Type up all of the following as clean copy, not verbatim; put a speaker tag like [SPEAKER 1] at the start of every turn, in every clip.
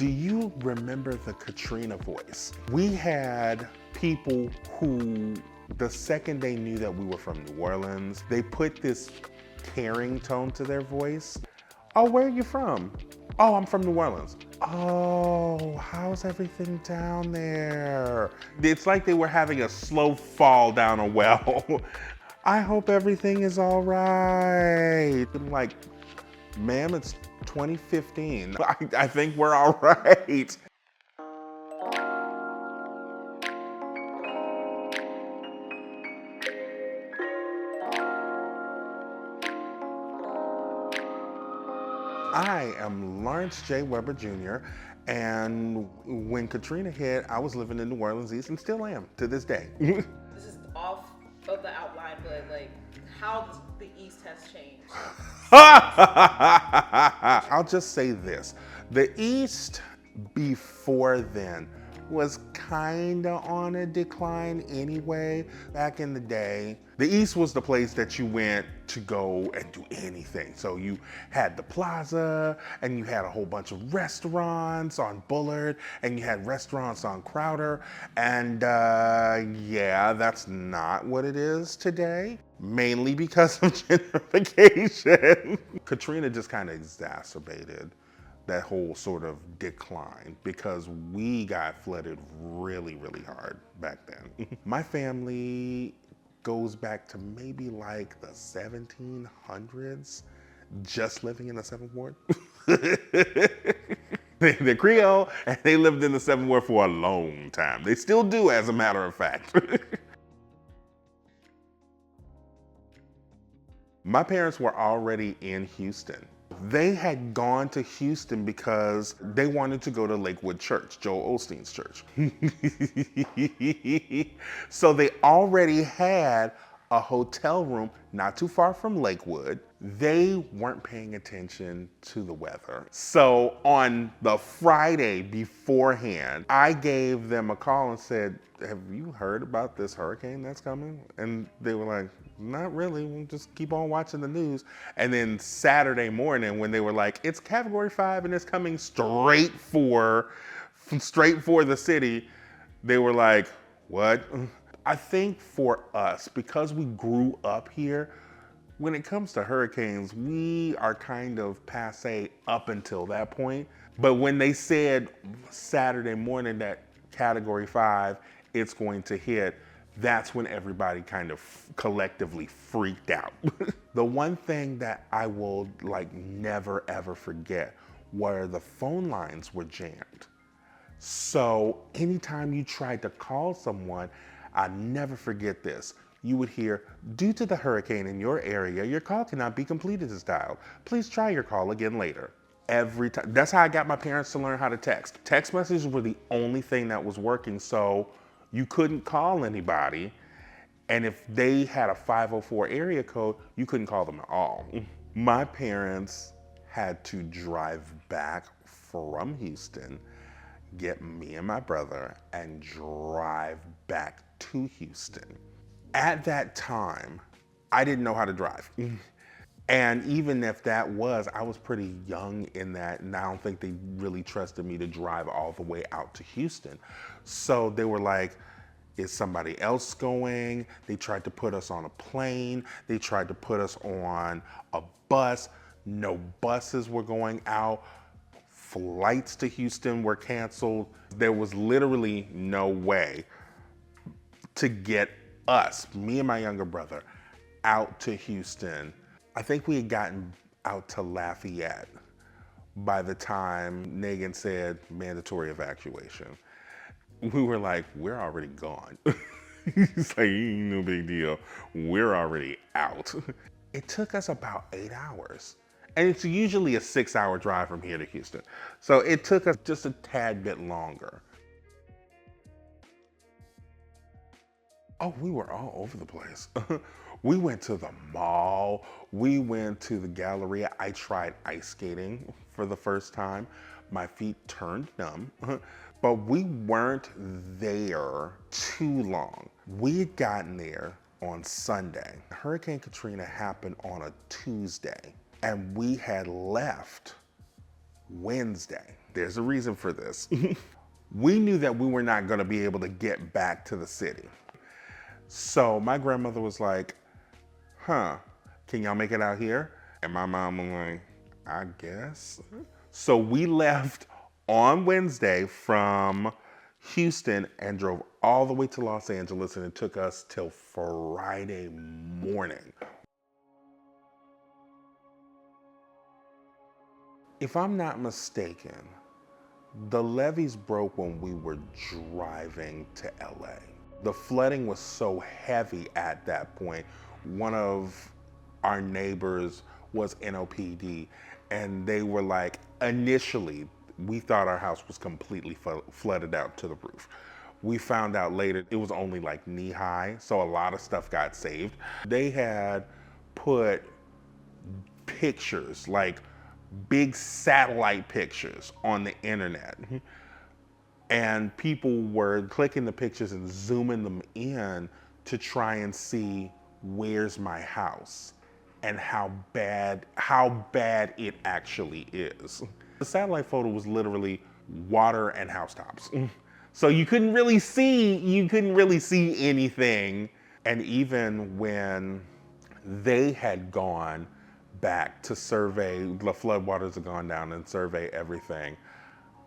[SPEAKER 1] Do you remember the Katrina voice? We had people who, the second they knew that we were from New Orleans, they put this caring tone to their voice. Oh, where are you from? Oh, I'm from New Orleans. Oh, how's everything down there? It's like they were having a slow fall down a well. I hope everything is all right. I'm like, ma'am, it's 2015. I think we're all right. I am Lawrence J. Weber Jr., and when Katrina hit, I was living in New Orleans East and still am to this day.
[SPEAKER 2] This is off of the outline, but like how the East has changed.
[SPEAKER 1] I'll just say this. The East before then was kinda on a decline anyway. Back in the day, the East was the place that you went to go and do anything. So you had the plaza, and you had a whole bunch of restaurants on Bullard, and you had restaurants on Crowder, and yeah, that's not what it is today. Mainly because of gentrification. Katrina just kind of exacerbated that whole sort of decline because we got flooded really, really hard back then. My family goes back to maybe like the 1700s, just living in the 7th Ward. They're Creole, and they lived in the 7th Ward for a long time. They still do, as a matter of fact. My parents were already in Houston. They had gone to Houston because they wanted to go to Lakewood Church, Joel Osteen's church. So they already had a hotel room not too far from Lakewood. They weren't paying attention to the weather. So on the Friday beforehand, I gave them a call and said, have you heard about this hurricane that's coming? And they were like, not really, we'll just keep on watching the news. And then Saturday morning when they were like, it's Category 5 and it's coming straight for the city, they were like, what? I think for us, because we grew up here, when it comes to hurricanes, we are kind of passe up until that point. But when they said Saturday morning that Category 5, it's going to hit, that's when everybody kind of collectively freaked out. The one thing that I will like never ever forget were the phone lines were jammed. So anytime you tried to call someone, I never forget this. You would hear, due to the hurricane in your area, your call cannot be completed as dialed. Please try your call again later. Every time. That's how I got my parents to learn how to text. Text messages were the only thing that was working, so you couldn't call anybody. And if they had a 504 area code, you couldn't call them at all. My parents had to drive back from Houston, get me and my brother, and drive back to Houston. At that time, I didn't know how to drive. And even if that was, I was pretty young in that, and I don't think they really trusted me to drive all the way out to Houston. So they were like, is somebody else going? They tried to put us on a plane. They tried to put us on a bus. No buses were going out. Flights to Houston were canceled. There was literally no way to get us, me and my younger brother, out to Houston. I think we had gotten out to Lafayette by the time Nagin said mandatory evacuation. We were like, we're already gone. He's like, ain't no big deal. We're already out. It took us about 8 hours. And it's usually a 6-hour drive from here to Houston. So it took us just a tad bit longer. Oh, we were all over the place. We went to the mall. We went to the Galleria. I tried ice skating for the first time. My feet turned numb, but we weren't there too long. We had gotten there on Sunday. Hurricane Katrina happened on a Tuesday, and we had left Wednesday. There's a reason for this. We knew that we were not going to be able to get back to the city. So my grandmother was like, huh, can y'all make it out here? And my mom was like, I guess. So we left on Wednesday from Houston and drove all the way to Los Angeles, and it took us till Friday morning. If I'm not mistaken, the levees broke when we were driving to LA. The flooding was so heavy at that point. One of our neighbors was NOPD, and they were like, initially, we thought our house was completely flooded out to the roof. We found out later it was only like knee high, so a lot of stuff got saved. They had put pictures, like big satellite pictures on the internet. And people were clicking the pictures and zooming them in to try and see where's my house and how bad it actually is. The satellite photo was literally water and housetops. So you couldn't really see anything. And even when they had gone back to survey, the floodwaters had gone down and survey everything,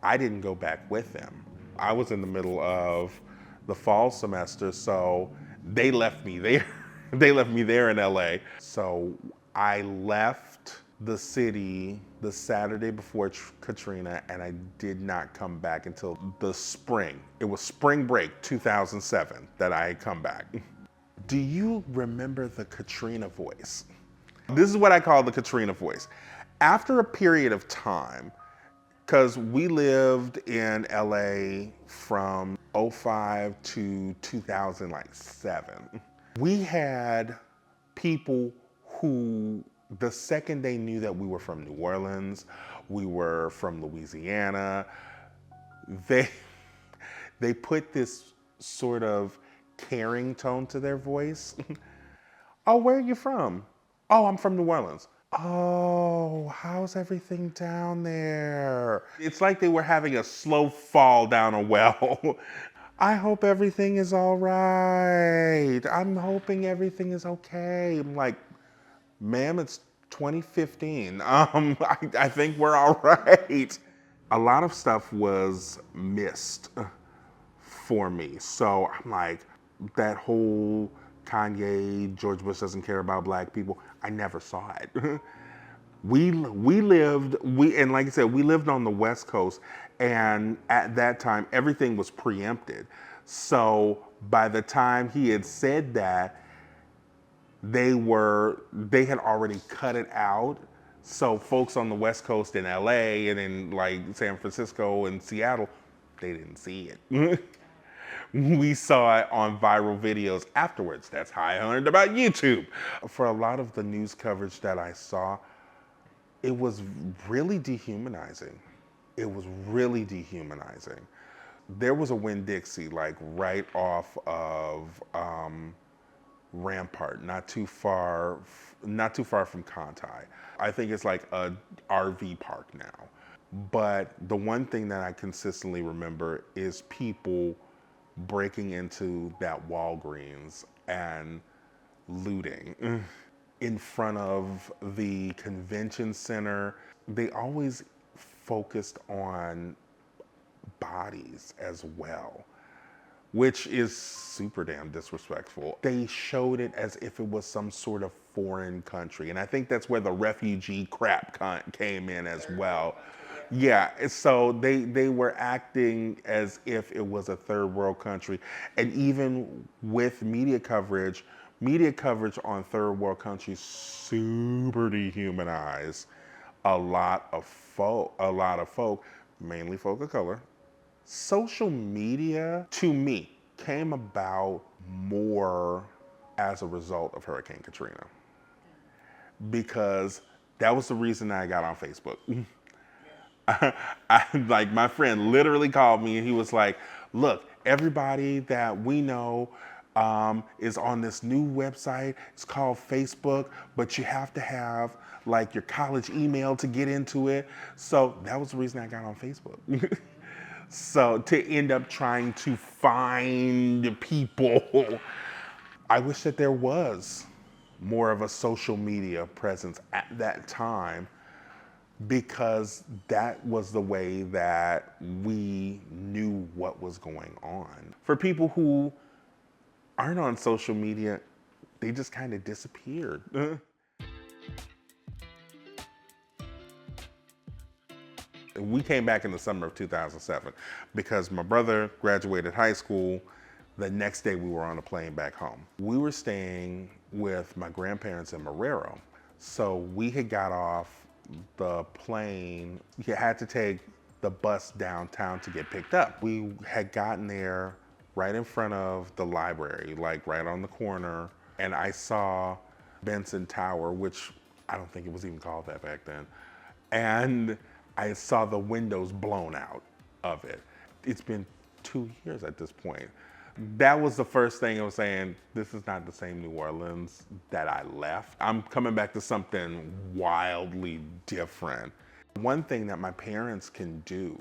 [SPEAKER 1] I didn't go back with them. I was in the middle of the fall semester, so they left me there. They left me there in LA. So I left the city the Saturday before Katrina, and I did not come back until the spring. It was spring break 2007 that I had come back. Do you remember the Katrina voice? This is what I call the Katrina voice. After a period of time, because we lived in LA from '05 to 2007. We had people who, the second they knew that we were from New Orleans, we were from Louisiana, they put this sort of caring tone to their voice. Oh, where are you from? Oh, I'm from New Orleans. Oh, how's everything down there? It's like they were having a slow fall down a well. I hope everything is all right. I'm hoping everything is okay. I'm like, ma'am, it's 2015. I think we're all right. A lot of stuff was missed for me. So I'm like, that whole Kanye, George Bush doesn't care about black people, I never saw it. And like I said, we lived on the West Coast, and at that time, everything was preempted. So by the time he had said that, they had already cut it out. So folks on the West Coast in LA and in like San Francisco and Seattle, they didn't see it. We saw it on viral videos afterwards. That's how I learned about YouTube. For a lot of the news coverage that I saw, it was really dehumanizing. It was really dehumanizing. There was a Winn-Dixie like right off of Rampart, not too far from Conti. I think it's like a RV park now. But the one thing that I consistently remember is people breaking into that Walgreens and looting in front of the convention center. They always focused on bodies as well, which is super damn disrespectful. They showed it as if it was some sort of foreign country. And I think that's where the refugee crap came in as well. Yeah, so they were acting as if it was a third world country. And even with media coverage on third world countries super dehumanized a lot of folk, mainly folk of color. Social media, to me, came about more as a result of Hurricane Katrina. Because that was the reason I got on Facebook. Like my friend literally called me and he was like, look, everybody that we know is on this new website. It's called Facebook, but you have to have like your college email to get into it. So that was the reason I got on Facebook. So to end up trying to find people, I wish that there was more of a social media presence at that time, because that was the way that we knew what was going on. For people who aren't on social media, they just kind of disappeared. We came back in the summer of 2007 because my brother graduated high school. The next day we were on a plane back home. We were staying with my grandparents in Marrero. So we had got off the plane. You had to take the bus downtown to get picked up. We had gotten there right in front of the library, like right on the corner. And I saw Benson Tower, which I don't think it was even called that back then. And I saw the windows blown out of it. It's been 2 years at this point. That was the first thing I was saying, this is not the same New Orleans that I left. I'm coming back to something wildly different. One thing that my parents can do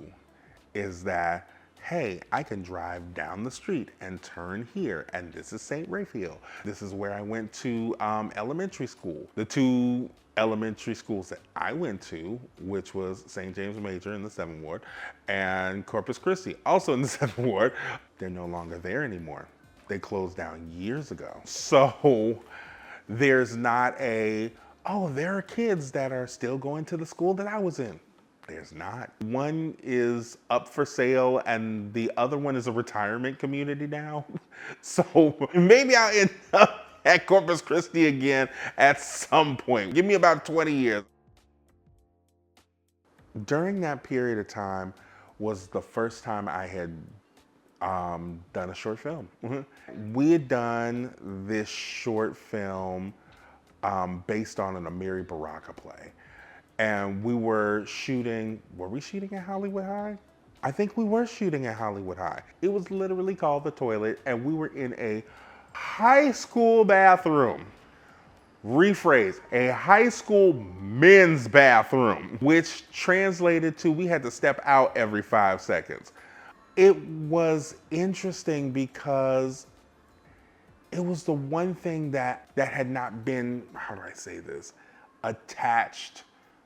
[SPEAKER 1] is that, hey, I can drive down the street and turn here, and this is St. Raphael. This is where I went to elementary school. The two elementary schools that I went to, which was St. James Major in the 7th Ward and Corpus Christi, also in the 7th Ward, they're no longer there anymore. They closed down years ago. So there's not a, oh, there are kids that are still going to the school that I was in. There's not. One is up for sale and the other one is a retirement community now. So maybe I'll end up at Corpus Christi again at some point. Give me about 20 years. During that period of time was the first time I had done a short film. We had done this short film based on an Amiri Baraka play. And we were shooting at Hollywood High? I think we were shooting at Hollywood High. It was literally called The Toilet, and we were in a high school bathroom. Rephrase, a high school men's bathroom, which translated to we had to step out every 5 seconds. It was interesting because it was the one thing that had not been, how do I say this, attached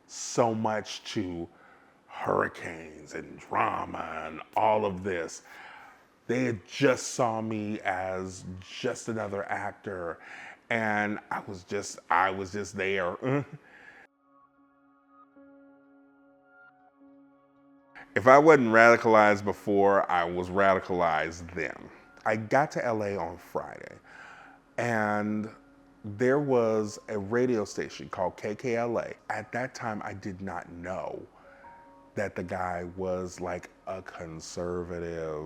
[SPEAKER 1] so much to hurricanes and drama and all of this. They had just saw me as just another actor, and I was just there. If I wasn't radicalized before, I was radicalized then. I got to LA on Friday, and there was a radio station called KKLA. At that time, I did not know that the guy was like a conservative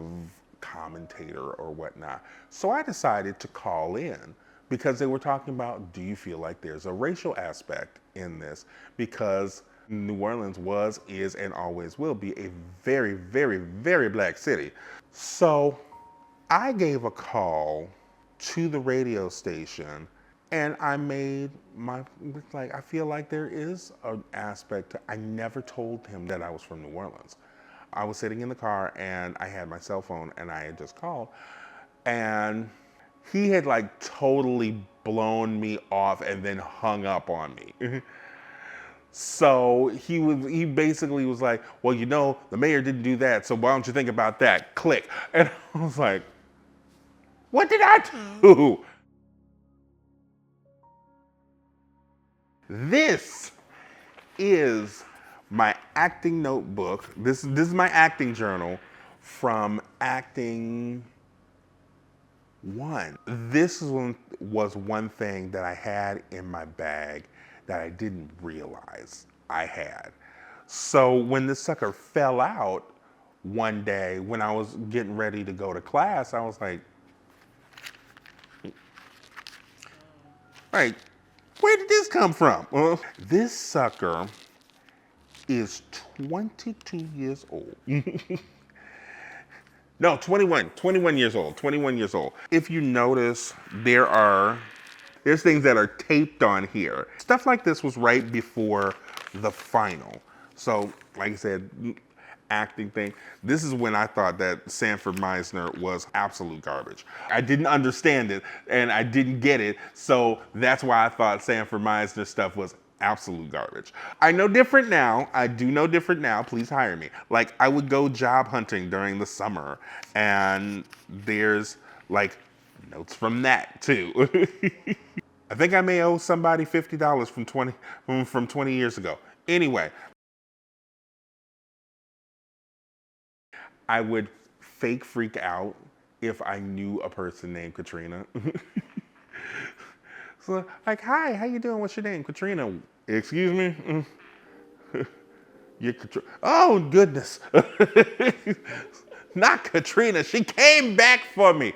[SPEAKER 1] commentator or whatnot. So I decided to call in because they were talking about, do you feel like there's a racial aspect in this? Because New Orleans was, is, and always will be a very, very, very black city. So I gave a call to the radio station and I made I feel like there is an aspect to, I never told him that I was from New Orleans. I was sitting in the car and I had my cell phone and I had just called, and he had like totally blown me off and then hung up on me. So he basically was like, well, you know, the mayor didn't do that, so why don't you think about that? Click. And I was like, what did I do? This is my acting notebook. This is my acting journal from acting 1. This was one thing that I had in my bag that I didn't realize I had. So when this sucker fell out one day when I was getting ready to go to class, I was like, where did this come from? This sucker is 22 years old. No, 21, 21 years old, 21 years old. If you notice, there's things that are taped on here. Stuff like this was right before the final. So, like I said, acting thing. This is when I thought that Sanford Meisner was absolute garbage. I didn't understand it and I didn't get it, so that's why I thought Sanford Meisner stuff was absolute garbage. I know different now. I do know different now. Please hire me. Like, I would go job hunting during the summer, and there's like notes from that too. I think I may owe somebody $50 from 20 years ago. Anyway, I would fake freak out if I knew a person named Katrina. So, like, hi, how you doing? What's your name? Katrina. Excuse me? You're Katrina. Oh, goodness. Not Katrina. She came back for me.